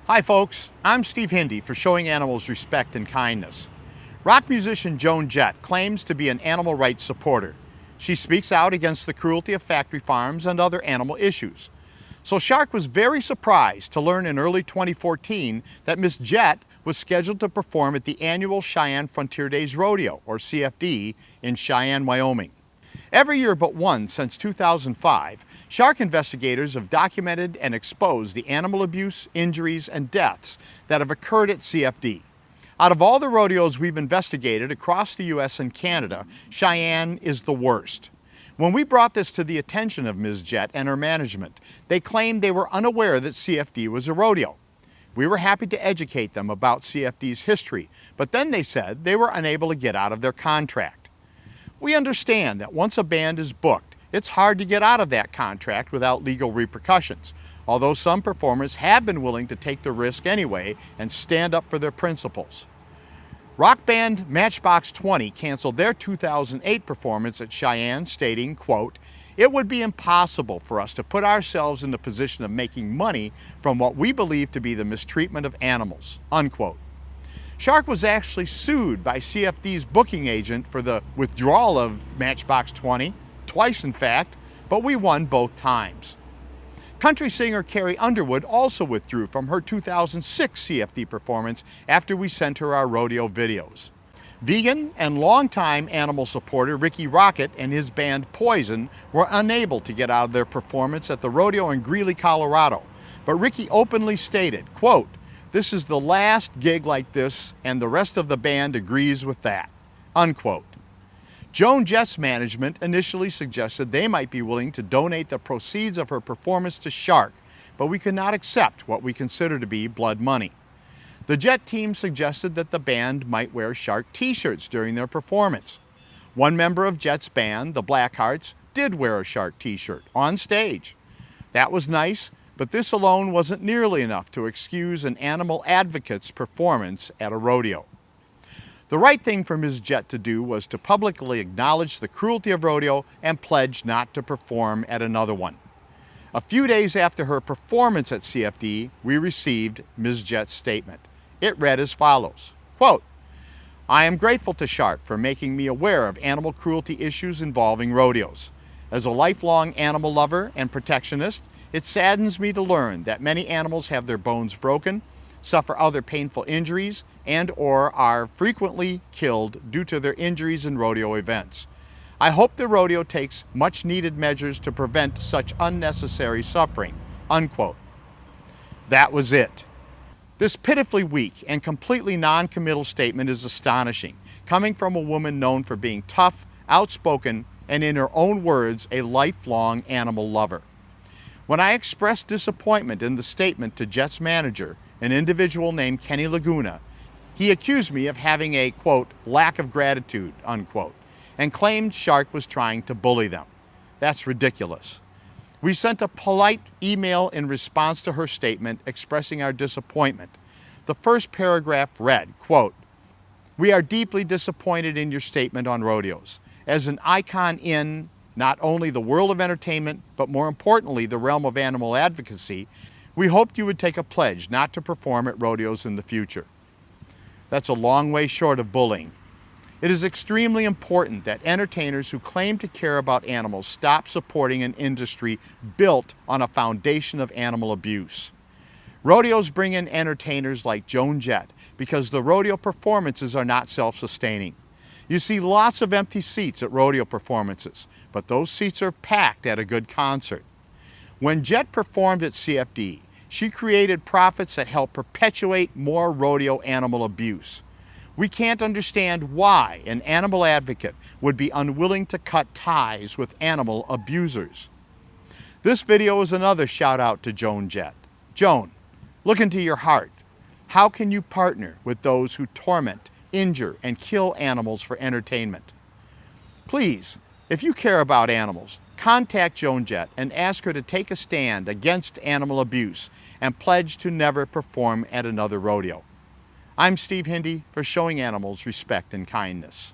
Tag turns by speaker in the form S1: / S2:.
S1: Hi folks, I'm Steve Hindy for Showing Animals Respect and Kindness. Rock musician Joan Jett claims to be an animal rights supporter. She speaks out against the cruelty of factory farms and other animal issues. So Shark was very surprised to learn in early 2014 that Miss Jett was scheduled to perform at the annual Cheyenne Frontier Days Rodeo, or CFD, in Cheyenne, Wyoming. Every year but one since 2005, shark investigators have documented and exposed the animal abuse, injuries, and deaths that have occurred at CFD. Out of all the rodeos we've investigated across the U.S. and Canada, Cheyenne is the worst. When we brought this to the attention of Ms. Jett and her management, they claimed they were unaware that CFD was a rodeo. We were happy to educate them about CFD's history, but then they said they were unable to get out of their contract. We understand that once a band is booked, it's hard to get out of that contract without legal repercussions, although some performers have been willing to take the risk anyway and stand up for their principles. Rock band Matchbox 20 canceled their 2008 performance at Cheyenne, stating, quote, "It would be impossible for us to put ourselves in the position of making money from what we believe to be the mistreatment of animals," unquote. Shark was actually sued by CFD's booking agent for the withdrawal of Matchbox 20, twice in fact, but we won both times. Country singer Carrie Underwood also withdrew from her 2006 CFD performance after we sent her our rodeo videos. Vegan and longtime animal supporter Ricky Rocket and his band Poison were unable to get out of their performance at the rodeo in Greeley, Colorado, but Ricky openly stated, quote, "This is the last gig like this, and the rest of the band agrees with that," unquote. Joan Jett's management initially suggested they might be willing to donate the proceeds of her performance to Shark, but we could not accept what we consider to be blood money. The Jett team suggested that the band might wear Shark t-shirts during their performance. One member of Jett's band, the Blackhearts, did wear a Shark t-shirt on stage. That was nice, but this alone wasn't nearly enough to excuse an animal advocate's performance at a rodeo. The right thing for Ms. Jett to do was to publicly acknowledge the cruelty of rodeo and pledge not to perform at another one. A few days after her performance at CFD, we received Ms. Jett's statement. It read as follows, quote, "I am grateful to Shark for making me aware of animal cruelty issues involving rodeos. As a lifelong animal lover and protectionist, it saddens me to learn that many animals have their bones broken, suffer other painful injuries, and/or are frequently killed due to their injuries in rodeo events. I hope the rodeo takes much-needed measures to prevent such unnecessary suffering," unquote. That was it. This pitifully weak and completely non-committal statement is astonishing, coming from a woman known for being tough, outspoken, and in her own words, a lifelong animal lover. When I expressed disappointment in the statement to Jett's manager, an individual named Kenny Laguna, he accused me of having a, quote, "lack of gratitude," unquote, and claimed Shark was trying to bully them. That's ridiculous. We sent a polite email in response to her statement expressing our disappointment. The first paragraph read, quote, "We are deeply disappointed in your statement on rodeos. As an icon in not only the world of entertainment, but more importantly, the realm of animal advocacy, we hoped you would take a pledge not to perform at rodeos in the future." That's a long way short of bullying. It is extremely important that entertainers who claim to care about animals stop supporting an industry built on a foundation of animal abuse. Rodeos bring in entertainers like Joan Jett because the rodeo performances are not self-sustaining. You see lots of empty seats at rodeo performances, but those seats are packed at a good concert. When Jett performed at CFD, she created profits that help perpetuate more rodeo animal abuse. We can't understand why an animal advocate would be unwilling to cut ties with animal abusers. This video is another shout out to Joan Jett. Joan, look into your heart. How can you partner with those who torment, injure, and kill animals for entertainment? Please, if you care about animals, contact Joan Jett and ask her to take a stand against animal abuse and pledge to never perform at another rodeo. I'm Steve Hindy for Showing Animals Respect and Kindness.